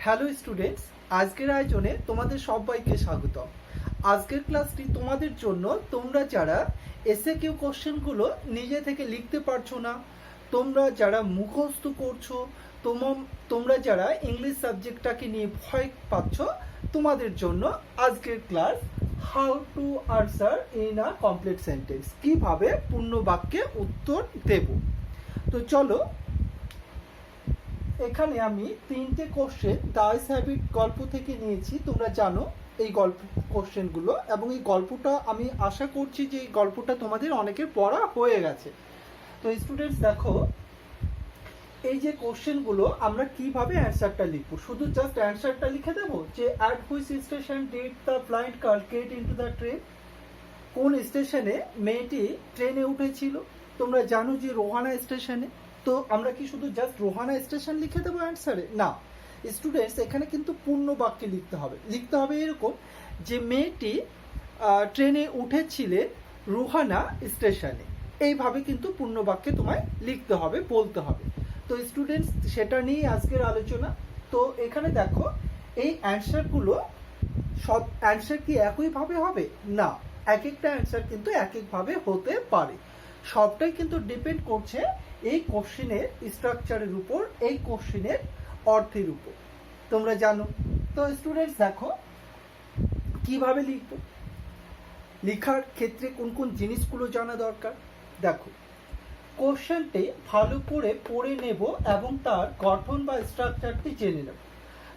Hello students, আজকের আয়োজনে তোমাদের সবাইকে স্বাগতম। আজকের ক্লাসটি তোমাদের জন্য, তোমরা যারা এসএ কিউ কোশ্চেনগুলো নিজে থেকে লিখতে পারছো না, তোমরা যারা মুখস্থ করছো, তোমরা যারা ইংলিশ সাবজেক্টটাকে নিয়ে ভয় পাচ্ছ, তোমাদের জন্য আজকের class how to answer in a complete sentence, কিভাবে পূর্ণ বাক্যে উত্তর দেব। তো চলো, এখানে আমি তিনটে কোশ্চেন ডাইস হ্যাবিট গল্প থেকে নিয়েছি। তোমরা জানো এই গল্প কোশ্চেনগুলো, এবং এই গল্পটা আমি আশা করছি যে এই গল্পটা তোমাদের অনেকের পড়া হয়ে গেছে। তো স্টুডেন্টস দেখো, এই যে কোশ্চেনগুলো আমরা কিভাবে অ্যান্সারটা লিখবো, শুধু জাস্ট অ্যান্সারটা লিখে দেবো যে at which station did the blind girl gate into the train, কোন স্টেশনে মেয়েটি ট্রেনে উঠেছিল। তোমরা জানো যে রোহানা স্টেশনে। তো আমরা কি শুধু জাস্ট রোহানা স্টেশন লিখে দেবো অ্যান্সারে? না স্টুডেন্টস, এখানে কিন্তু পূর্ণ বাক্যে লিখতে হবে এরকম যে মেয়েটি ট্রেনে উঠেছিলেন রোহানা স্টেশনে। এইভাবে কিন্তু পূর্ণ বাক্যে তোমায় লিখতে হবে, বলতে হবে। তো স্টুডেন্টস, সেটা নিয়েই আজকের আলোচনা। তো এখানে দেখো, এই অ্যান্সারগুলো সব অ্যান্সার কি একইভাবে হবে? না, এক একটা অ্যান্সার কিন্তু এক একভাবে হতে পারে। সবটাই কিন্তু ডিপেন্ড করছে এই কোশ্চেনের স্ট্রাকচারের উপর, এই কোশ্চেনের অর্থের উপর। তোমরা জানো। তো স্টুডেন্টস দেখো, কিভাবে লিখবো, লেখার ক্ষেত্রে কোন কোন জিনিসগুলো জানা দরকার। দেখো, কোশ্চেনটি ভালো করে পড়ে নেব এবং তার গঠন বা স্ট্রাকচারটি জেনে নেব।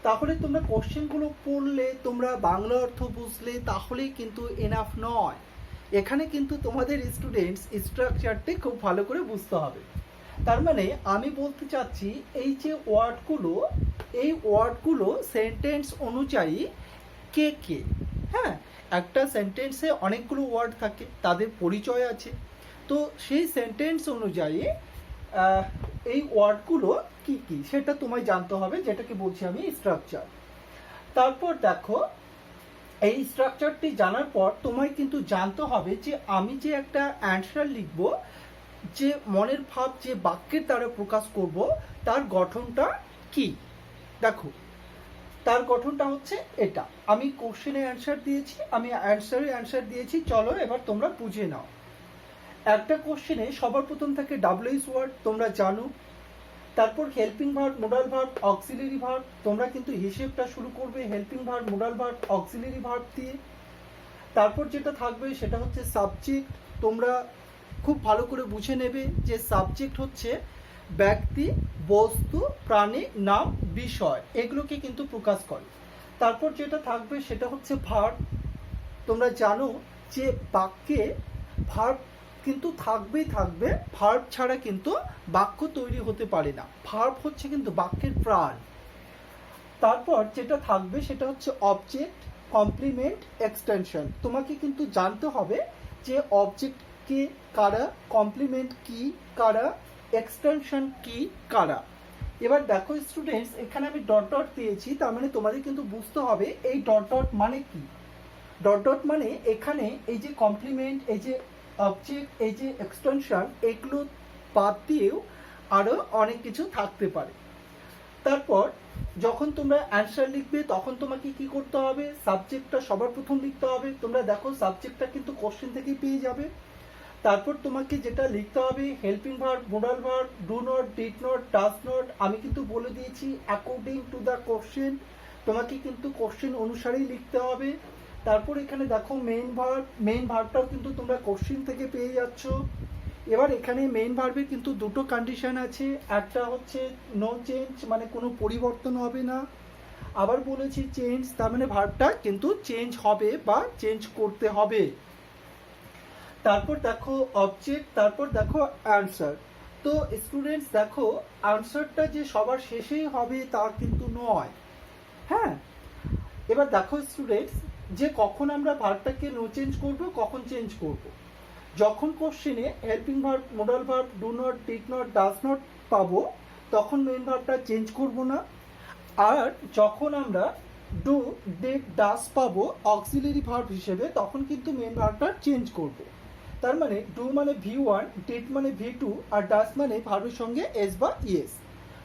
তাহলে তোমরা কোশ্চেনগুলো পড়লে, তোমরা বাংলা অর্থ বুঝলে, তাহলেই কিন্তু এনাফ নয়। এখানে কিন্তু তোমাদের স্টুডেন্টস স্ট্রাকচারটি খুব ভালো করে বুঝতে হবে। তার মানে আমি বলতে চাচ্ছি, এই যে ওয়ার্ডগুলো, এই ওয়ার্ডগুলো সেন্টেন্স অনুযায়ী কে কে, হ্যাঁ, একটা সেন্টেন্সে অনেকগুলো ওয়ার্ড থাকে, তাদের পরিচয় আছে। তো সেই সেন্টেন্স অনুযায়ী এই ওয়ার্ডগুলো কি কি সেটা তোমায় জানতে হবে, যেটাকে বলছি আমি স্ট্রাকচার। তারপর দেখো, এই স্ট্রাকচারটি জানার পর তোমায় কিন্তু জানতে হবে যে আমি যে একটা অ্যান্সার লিখব, যে মনের ভাব যে বাক্যের দ্বারা প্রকাশ করব, তার গঠনটা কি। দেখো, তার গঠনটা হচ্ছে এটা। আমি কোশ্চেনে অ্যান্সার দিয়েছি, আমি অ্যান্সার দিয়েছি। চলো এবার তোমরা বুঝে নাও। একটা কোশ্চেনে সবার প্রথম থাকে ডাব্লিউএস ওয়ার্ড, তোমরা জানো। তারপর helping verb, modal verb, auxiliary verb. তোমরা কিন্তু হিসেবটা শুরু করবে helping verb, modal verb, auxiliary verb দিয়ে। তারপর যেটা থাকবে সেটা হচ্ছে সাবজেক্ট। তোমরা খুব ভালো করে বুঝে নেবে যে সাবজেক্ট হচ্ছে ব্যক্তি, বস্তু, প্রাণী, নাম, বিষয়, এগুলোকে কিন্তু প্রকাশ করে। তারপর যেটা থাকবে সেটা হচ্ছে ভার্ব। তোমরা জানো যে বাক্যে ভার্ব কিন্তু থাকবেই থাকবে, ভার্ব ছাড়া কিন্তু বাক্য তৈরি হতে পারে না। ভার্ব হচ্ছে কিন্তু বাক্যের প্রাণ। তারপর যেটা থাকবে সেটা হচ্ছে অবজেক্ট, কমপ্লিমেন্ট, এক্সটেনশন। তোমাকে কিন্তু জানতে হবে যে অবজেক্ট কে কারা, কমপ্লিমেন্ট কি কারা, এক্সটেনশন কি কারা। এবার দেখো স্টুডেন্টস, এখানে আমি ডট ডট দিয়েছি, তার মানে তোমাদের কিন্তু বুঝতে হবে এই ডট ডট মানে কি। ডট ডট মানে এখানে এই যে কমপ্লিমেন্ট, এই যে অবজেক্ট, এই যে এক্সটেনশন, এগুলো বাদ দিয়েও আরও অনেক কিছু থাকতে পারে। তারপর যখন তোমরা অ্যান্সার লিখবে, তখন তোমাকে কি করতে হবে, সাবজেক্টটা সবার প্রথম লিখতে হবে। তোমরা দেখো সাবজেক্টটা কিন্তু কোশ্চেন থেকেই পেয়ে যাবে। তারপর তোমাকে যেটা লিখতে হবে helping verb, modal verb, do not, did not, does not. আমি কিন্তু বলে দিয়েছি অ্যাকর্ডিং টু দ্য কোশ্চেন, তোমাকে কিন্তু কোশ্চেন অনুসারেই লিখতে হবে। তারপর এখানে দেখো মেইন ভার্বটাও কিন্তু তোমরা কোশ্চেন থেকে পেয়ে যাচ্ছ। এবার এখানে মেইন ভার্বের কিন্তু দুটো কন্ডিশন আছে। একটা হচ্ছে নো চেঞ্জ, মানে কোনো পরিবর্তন হবে না। আবার বলেছি চেঞ্জ, তার মানে ভার্বটা কিন্তু চেঞ্জ হবে বা চেঞ্জ করতে হবে। তারপর দেখো অবজেক্ট, তারপর দেখো অ্যান্সার। তো স্টুডেন্টস দেখো, অ্যান্সারটা যে সবার শেষেই হবে তা কিন্তু নয়, হ্যাঁ। এবার দেখো স্টুডেন্টস, যে কখন আমরা ভার্বটাকে নো চেঞ্জ করব, কখন চেঞ্জ করব, যখন কোশ্চেনে helping verb, modal verb, do not, did not, does not পাবো, তখন মেইন ভার্বটা চেঞ্জ করব না। আর যখন আমরা ডু, ডিড, ডাজ পাবো অক্সিলারি ভার্ব হিসেবে, তখন কিন্তু মেইন ভার্বটা চেঞ্জ করব। তার মানে ডু মানে V1, ডিড মানে V2, আর ডাজ মানে ভার্বের সঙ্গে এস বা ইএস।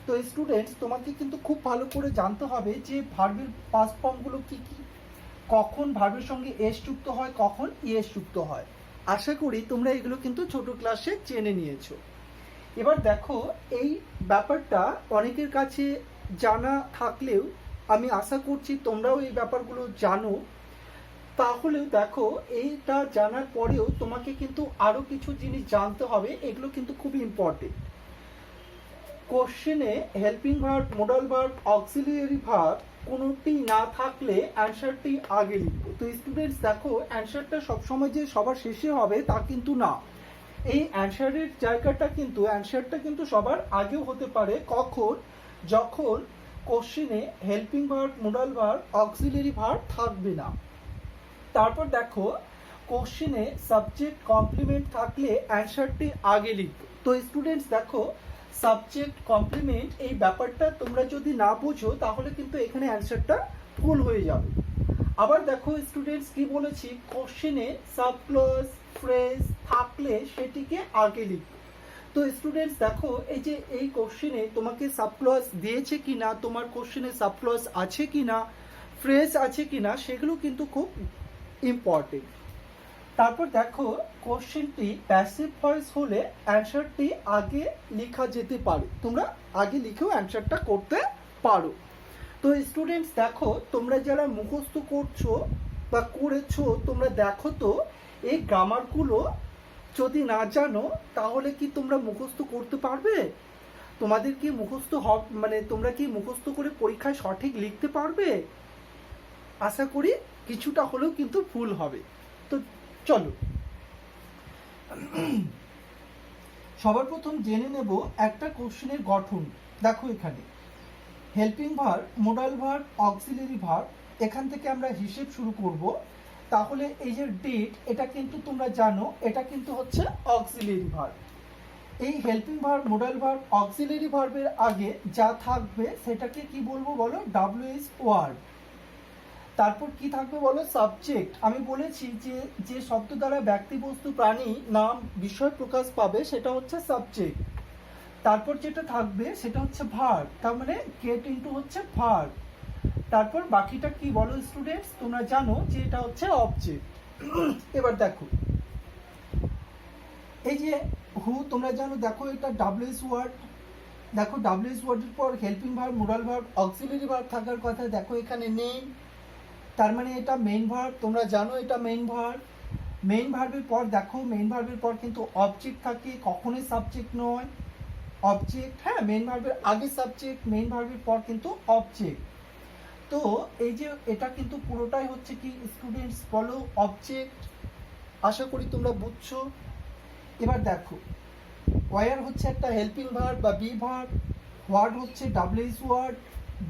তো স্টুডেন্টস তোমাকে কিন্তু খুব ভালো করে জানতে হবে যে ভার্বের পাস্ট ফর্মগুলো কি কি, কখন ভার্বের সঙ্গে এস যুক্ত হয়, কখন ইএস যুক্ত হয়। আশা করি তোমরা এগুলো কিন্তু ছোট ক্লাসে জেনে নিয়েছো। এবার দেখো এই ব্যাপারটা অনেকের কাছে জানা থাকলেও আমি আশা করছি তোমরাও এই ব্যাপারগুলো জানো। তাহলে দেখো এইটা জানার পরেও তোমাকে কিন্তু আরও কিছু জিনিস জানতে হবে, এগুলো কিন্তু খুব ইম্পর্টেন্ট। কোশ্চেনে helping verb, modal verb, auxiliary verb কোনোটি না থাকলে অ্যান্সারটি আগে লিখবো। তো স্টুডেন্টস দেখো অ্যান্সারটা সবসময় যে সবার শেষে হবে তা কিন্তু না, এই অ্যান্সারের জায়গাটা কিন্তু অ্যান্সারটা কিন্তু সবার আগেও হতে পারে। কখন? যখন কোশ্চেনে helping verb, modal verb, auxiliary verb থাকবে না। তারপর দেখো কোশ্চেনে সাবজেক্ট কমপ্লিমেন্ট থাকলে অ্যান্সারটি আগে লিখবো। তো স্টুডেন্টস দেখো সাবজেক্ট কমপ্লিমেন্ট এই ব্যাপারটা তোমরা যদি না বোঝো তাহলে কিন্তু এখানে অ্যান্সারটা ভুল হয়ে যাবে। আবার দেখো স্টুডেন্টস কি বলেছি, কোশ্চেনে সাবক্লজ ফ্রেজ থাকলে সেটিকে আগে লিখবো। তো স্টুডেন্টস দেখো এই যে এই কোশ্চেনে তোমাকে সাবক্লজ দিয়েছে কিনা, তোমার কোশ্চেনে সাবক্লজ আছে কিনা, ফ্রেজ আছে কিনা, সেগুলো কিন্তু খুব ইম্পর্টেন্ট। তারপর দেখো কোশ্চেনটি প্যাসিভ ভয়েস হলে অ্যান্সারটি আগে লেখা যেতে পারে, তোমরা আগে লিখেও অ্যান্সারটা করতে পারো। তো স্টুডেন্টস দেখো তোমরা যারা মুখস্থ করছো বা করেছো তোমরা দেখো তো এই গ্রামারগুলো যদি না জানো তাহলে কি তোমরা মুখস্থ করতে পারবে? তোমাদের কি মুখস্থ মানে তোমরা কি মুখস্থ করে পরীক্ষায় সঠিক লিখতে পারবে? আশা করি কিছুটা হলেও কিন্তু ভুল হবে। তো চলো সবার প্রথম জেনে নেব একটা কোশ্চেনের গঠন। দেখো এখানে helping verb, modal verb, auxiliary verb, এখান থেকে আমরা হিসেব শুরু করব। তাহলে এই যে ডিড এটা কিন্তু তোমরা জানো এটা কিন্তু হচ্ছে অক্সিলিয়ারি ভার্ব। এই helping verb, modal verb, auxiliary ভার্বের আগে যা থাকবে সেটাকে কি বলবো বলো? WS word. তারপর কি থাকবে বলো? সাবজেক্ট। আমি বলেছি যে যে শব্দ দ্বারা ব্যক্তি, বস্তু, প্রাণী, নাম, বিষয় প্রকাশ পাবে সেটা হচ্ছে সাবজেক্ট। তারপর যেটা থাকবে সেটা হচ্ছে ভার্ব, তার মানে গেট ইনটু হচ্ছে ভার্ব। তারপর বাকিটা কি বলো স্টুডেন্টস? তোমরা জানো যে এটা হচ্ছে অবজেক্ট। এবার দেখো এই যে হু তোমরা জানো, দেখো এটা ডাব্লিউএস ওয়ার্ড। দেখো ডাব্লিউএস ওয়ার্ডের পর helping verb, modal verb, auxiliary verb থাকার কথা, দেখো এখানে নেই, তার মানে এটা মেইন ভার্ব। তোমরা জানো এটা মেইন ভার্ব। মেইন ভার্বের পর দেখো মেইন ভার্বের পর কিন্তু অবজেক্ট থাকে, কখনোই সাবজেক্ট নয়, অবজেক্ট। হ্যাঁ, মেইন ভার্বের আগে সাবজেক্ট, মেইন ভার্বের পর কিন্তু অবজেক্ট। তো এই যে এটা কিন্তু পুরোটাই হচ্ছে কি স্টুডেন্টস বলো? অবজেক্ট। আশা করি তোমরা বুঝছো। এবার দেখো ওয়ার হচ্ছে একটা হেল্পিং ভার্ব বা বি ভার্ব, হোয়াট হচ্ছে WS word,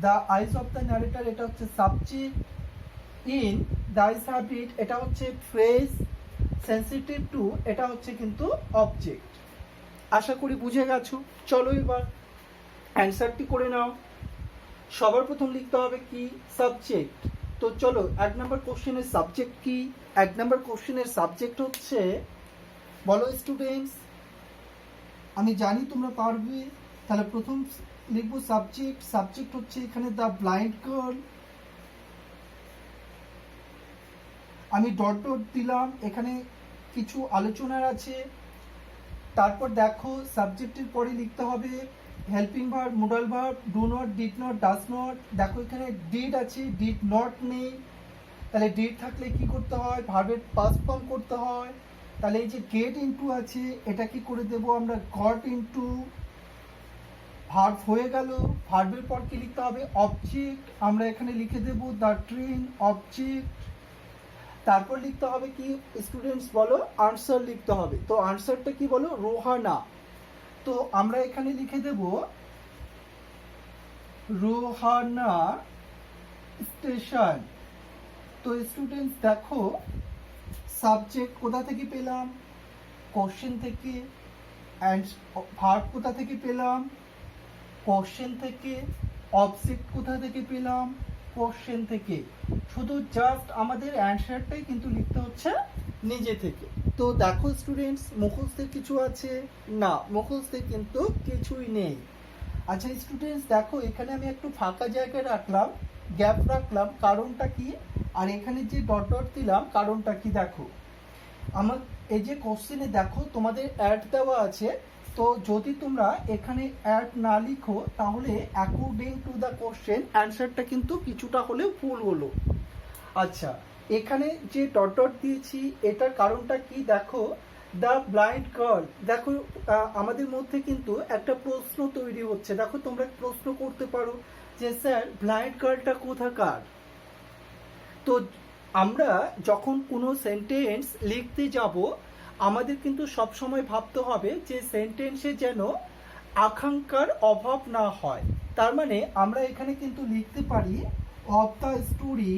the eyes of the narrator এটা হচ্ছে subject, in the eyes habit এটা হচ্ছে ফ্রেজ, সেন্সিটিভ টু এটা হচ্ছে কিন্তু অবজেক্ট। আশা করি বুঝে গেছো। চলো এবার অ্যান্সারটি করে নাও। সবার প্রথম লিখতে হবে কি? সাবজেক্ট। তো চলো 1 নম্বর কোশ্চেনের সাবজেক্ট কি? 1 নম্বর কোশ্চেনের সাবজেক্ট হচ্ছে বলো স্টুডেন্টস? আমি জানি তোমরা পারবে। তাহলে প্রথম লিখবো সাবজেক্ট। সাবজেক্ট হচ্ছে এখানে দ্য ব্লাইন্ড গার্ল। আমি ডট ডট দিলাম, এখানে কিছু আলোচনার আছে। তারপর দেখো সাবজেক্টের পরে লিখতে হবে helping verb, modal verb, do not, did not, does not. দেখো এখানে ডিড আছে, ডিড নট নেই। তাহলে ডিড থাকলে কি করতে হয়? ভার্বের পাস্ট ফর্ম করতে হয়। তাহলে এই যে গেট ইনটু আছে এটা কি করে দেব আমরা? Goat into. ভার্ব হয়ে গেল। ভার্বের পর কি লিখতে হবে? অবজেক্ট। আমরা এখানে লিখে দেব দ্য ট্রেন, অবজেক্ট। তারপর লিখতে হবে কি স্টুডেন্টস বলো? আনসার লিখতে হবে। তো আনসারটা কি বলো? রোহানা। তো আমরা এখানে লিখে দেব রোহানা স্টেশন। তো স্টুডেন্টস দেখো সাবজেক্ট কোথা থেকে পেলাম? কোশ্চেন থেকে। অ্যান্ড ভার্ব কোথা থেকে পেলাম? কোশ্চেন থেকে। অবজেক্ট কোথা থেকে পেলাম? কোশ্চেন থেকে। শুধু জাস্ট আমাদের অ্যান্সারটাই কিন্তু লিখতে হচ্ছে নিজে থেকে। তো দেখো স্টুডেন্টস মুখস্থে কিছু আছে? না, মুখস্থে কিন্তু কিছুই নেই। আচ্ছা স্টুডেন্টস দেখো, এখানে আমি একটু ফাঁকা জায়গা রাখলাম, গ্যাপ রাখলাম, কারণটা কি? আর এখানে যে ডট ডট দিলাম কারণটা কি? দেখো আমার এই যে কোশ্চেনে দেখো তোমাদের অ্যাড দেওয়া আছে, তো যদি তোমরা এখানে অ্যাড না লিখো তাহলে অ্যাকর্ডিং টু দ্য কোশ্চেন অ্যান্সারটা কিন্তু কিছুটা হলেও ভুল হলো। আচ্ছা এখানে যে ডট ডট দিয়েছি এটার কারণটা কি? দেখো দ্য ব্লাইন্ড গার্ল, দেখো আমাদের মধ্যে কিন্তু একটা প্রশ্ন তৈরি হচ্ছে। দেখো তোমরা প্রশ্ন করতে পারো যে স্যার ব্লাইন্ড গার্লটা কোথাকার? তো আমরা যখন কোনো সেন্টেন্স লিখতে যাব আমাদের কিন্তু সব সময় ভাবতে হবে যে সেন্টেন্সে যেন আকাঙ্ক্ষার অভাব না হয়। তার মানে আমরা এখানে কিন্তু লিখতে পারি অফ দ্য স্টোরি,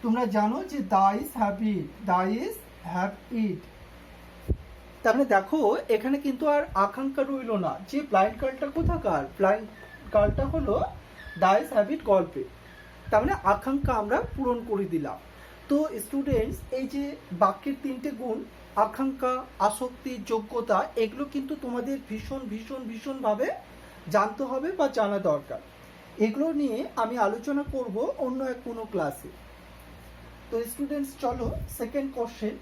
তোমরা জানো যে দাইস হ্যাভ ইট, দাইস হ্যাভ ইট। তার মানে দেখো এখানে কিন্তু আর আকাঙ্ক্ষা রইল না যে ব্লাইন্ড গার্লটা কোথাকার, ব্লাইন্ড গার্লটা হলো দাইস হ্যাভ ইট গল্পে। তার মানে আকাঙ্ক্ষা আমরা পূরণ করে দিলাম। তো স্টুডেন্টস এই যে বাক্যের তিনটে গুণ আকাঙ্ক্ষা, আসক্তি, যোগ্যতা, এগুলো কিন্তু তোমাদের ভীষণ ভীষণ ভীষণভাবে জানতে হবে বা জানা দরকার। এগুলো নিয়ে আমি আলোচনা করব অন্য এক কোনো ক্লাসে। তো স্টুডেন্টস চলো সেকেন্ড কোশ্চেন।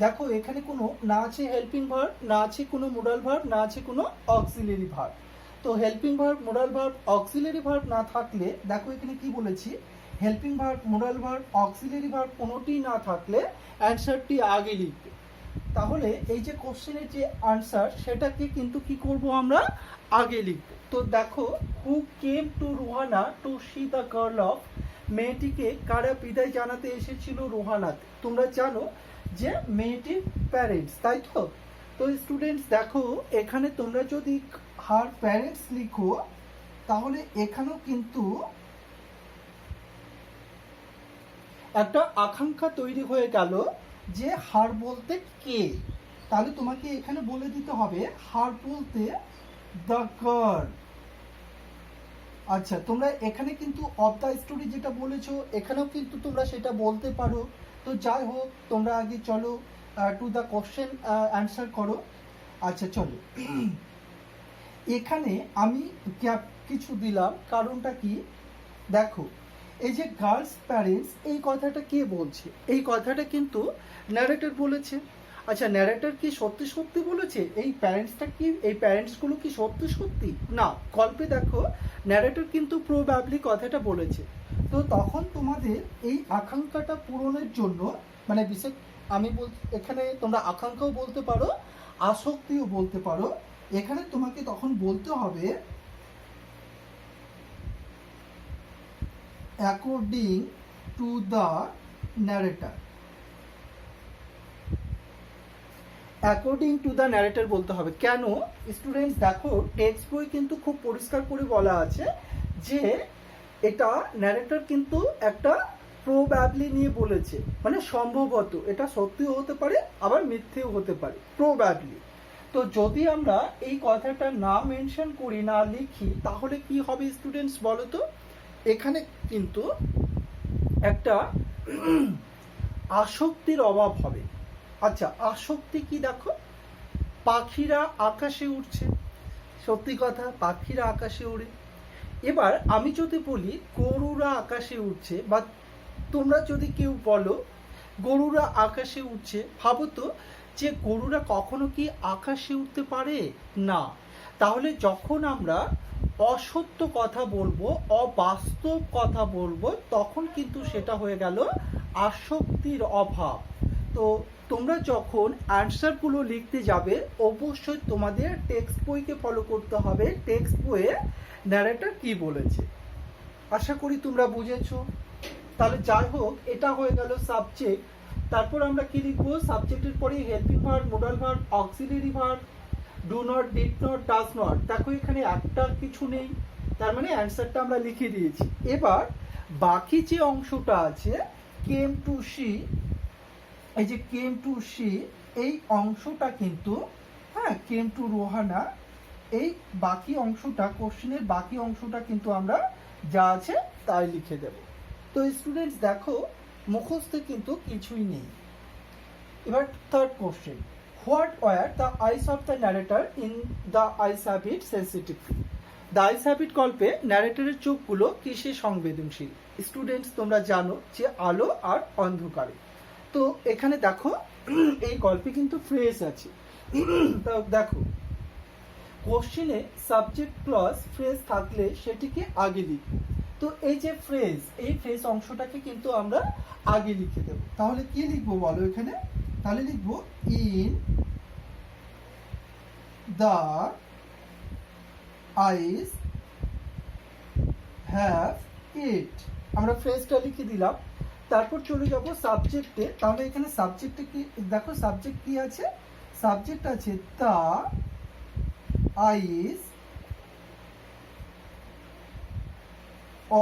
দেখো এখানে কোনো না আছে হেল্পিং ভার্ব, না আছে কোনো মোডাল ভার্ব, না আছে কোনো অক্সিলারি ভার্ব। তো helping verb, modal verb, auxiliary verb না থাকলে দেখো এখানে কি বলেছি, helping verb, modal verb, auxiliary verb কোনোটি না থাকলে অ্যান্সারটি আগে লিখবে। তাহলে এই যে কোশ্চেনের যে আনসার সেটাকে কিন্তু কি করব আমরা আগে লিখব। তো দেখো who came to Rohana to see the girl off, মেয়েটিকে কারা বিদায় জানাতে এসেছিল রোহানাতে? তোমরা জানো যে মেয়েটির প্যারেন্টস, তাই তো? তো স্টুডেন্টস দেখো এখানে তোমরা যদি হার প্যারেন্টস লিখো তাহলে এখানেও কিন্তু একটা আকাঙ্ক্ষা তৈরি হয়ে গেল যে হার বলতে কে। তাহলে তোমাকে এখানে বলে দিতে হবে হার বলতে দ্য গার্ল। আচ্ছা তোমরা এখানে কিন্তু অফ দ্য স্টোরি যেটা বলেছো এখানেও কিন্তু তোমরা সেটা বলতে পারো। তো যাই হোক তোমরা আগে চলো টু দ্য কোশ্চেন অ্যান্সার করো। আচ্ছা চলো এখানে আমি গ্যাপ কিছু দিলাম, কারণটা কি? দেখো এই যে গার্লস প্যারেন্টস, এই কথাটা কে বলছে? এই কথাটা কিন্তু ন্যারেটর বলেছে। আচ্ছা ন্যারেটর কি সত্যি সত্যি বলেছে? এই প্যারেন্টসটা কি, এই প্যারেন্টসগুলো কি সত্যি সত্যি? না, গল্পে দেখো ন্যারেটর কিন্তু প্রবাবলি কথাটা বলেছে। তো তখন তোমাদের এই আকাঙ্ক্ষাটা পূরণের জন্য মানে বিশেষ আমি এখানে তোমরা আকাঙ্ক্ষাও বলতে পারো, আসক্তিও বলতে পারো। এখানে তোমাকে তখন বলতে হবে according to the narrator. According to the narrator বলতে হবে। কেন স্টুডেন্টস দেখো টেক্সট বই কিন্তু খুব পরিষ্কার করে বলা আছে যে এটা ন্যারেটর কিন্তু একটা প্রবাবলি নিয়ে বলেছে, মানে সম্ভবত এটা সত্যিও হতে পারে আবার মিথ্যেও হতে পারে, প্রবাবলি। তো যদি আমরা এই কথাটা না মেনশন করি, না লিখি, তাহলে কি হবে স্টুডেন্টস বলো তো? এখানে কিন্তু একটা আসক্তির অভাব হবে। আচ্ছা আসক্তি কি? দেখো পাখিরা আকাশে উঠছে, সত্যি কথা পাখিরা আকাশে উড়ে। এবার আমি যদি বলি গরুরা আকাশে উঠছে, বা তোমরা যদি কেউ বলো গরুরা আকাশে উঠছে, ভাবো তো যে গরুরা কখনো কি আকাশে উঠতে পারে? না। তাহলে যখন আমরা অসত্য কথা বলবো, অবাস্তব কথা বলবো, তখন কিন্তু সেটা হয়ে গেল আসক্তির অভাব। তো তোমরা যখন অ্যান্সারগুলো লিখতে যাবে অবশ্যই তোমাদের টেক্সট বইকে ফলো করতে হবে, টেক্সট বইয়ে ন্যারেটর কি বলেছে। আশা করি তোমরা বুঝেছো। তাহলে যাই হোক এটা হয়ে গেল সাবজেক্ট। তারপর আমরা কি লিখবো? সাবজেক্টের পরে helping verb, modal verb, auxiliary verb, do not, did not, does not. দেখো এখানে একটা কিছু নেই, তার মানে অ্যান্সারটা আমরা লিখে দিয়েছি। এবার বাকি যে অংশটা আছে কেম টু সি, এই যে কেম টু সি এই অংশটা কিন্তু হ্যাঁ কেম টু রোহানা, এই বাকি অংশটা কোশ্চেনের বাকি অংশটা কিন্তু আমরা যা আছে তাই লিখে দেব। তো স্টুডেন্টস দেখো মুখস্থে কিন্তু কিছুই নেই। এবার third question, what were the eyes of the narrator in the eyes habit sensitive? The eyes habit গল্পে ন্যারেটরের চোখগুলো কিসে সংবেদনশীল? স্টুডেন্টস, তোমরা জানো যে আলো আর অন্ধকারে। তো এখানে দেখো এই গল্পে কিন্তু ফ্রেজ আছে। তা দেখো, কোশ্চেনে সাবজেক্ট ক্লজ ফ্রেজ থাকলে সেটিকে আগে লিখব। তো এই যে ফ্রেজ, এই ফ্রেজ অংশটাকে কিন্তু আমরা আগে লিখে দেব। তাহলে কি লিখবো বলো এখানে? তাহলে লিখবো in the eyes have it, আমরা ফ্রেজটা লিখে দিলাম। তারপর চলে যাব সাবজেক্টে। তাহলে এখানে সাবজেক্টে কি দেখো, সাবজেক্ট কি আছে? সাবজেক্ট আছে the eyes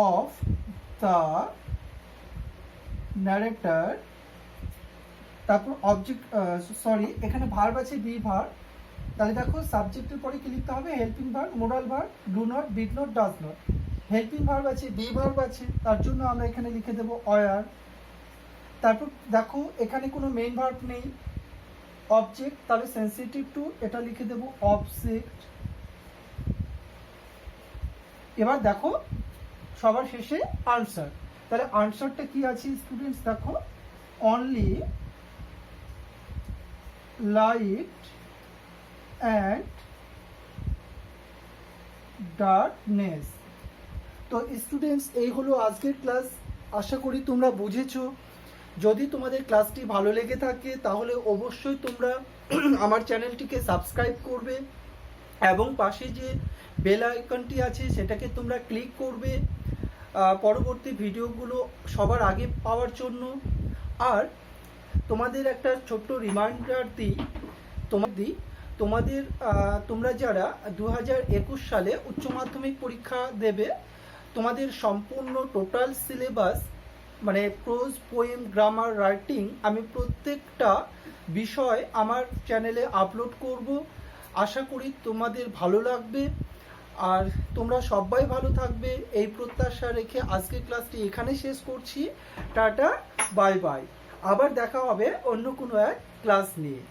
of the narrator. তারপর অবজেক্ট, সরি এখানে ভার্ব আছে বি ভার্ব। তাহলে দেখো সাবজেক্টের পরে কি লিখতে হবে? Helping verb, moral verb, do not, did not, does not. Helping verb আছে, বি ভার্ব আছে, তার জন্য আমরা এখানে লিখে দেবো ওয়ার। তারপর দেখো এখানে কোনো মেইন ভার্ব নেই। অবজেক্ট, তাহলে সেন্সিটিভ টু, এটা লিখে দেবো অবজেক্ট। এবার দেখো সবার শেষে আনসার। তাহলে আনসারটা কি আছে স্টুডেন্টস? দেখো অনলি লাইট অ্যান্ড ডার্কনেস। তো স্টুডেন্টস, এই হলো আজকের ক্লাস। আশা করি তোমরা বুঝেছো। যদি তোমাদের ক্লাসটি ভালো লেগে থাকে তাহলে অবশ্যই তোমরা আমার চ্যানেলটিকে সাবস্ক্রাইব করবে এবং পাশে যে বেল আইকনটি আছে সেটাকে তোমরা ক্লিক করবে পরবর্তী ভিডিওগুলো সবার আগে পাওয়ার জন্য। আর তোমাদের একটা ছোট্ট রিমাইন্ডার দিই, তোমরা যারা 2021 সালে উচ্চ মাধ্যমিক পরীক্ষা দেবে, তোমাদের সম্পূর্ণ টোটাল সিলেবাস মানে প্রোজ, পোয়েম, গ্রামার, রাইটিং আমি প্রত্যেকটা বিষয় আমার চ্যানেলে আপলোড করব। আশা করি তোমাদের ভালো লাগবে আর তোমরা সবাই ভালো থাকবে এই প্রত্যাশা রেখে আজকের ক্লাসটি এখানে শেষ করছি। Tata, bye bye. আবার দেখা হবে অন্য কোনো এক ক্লাস নিয়ে।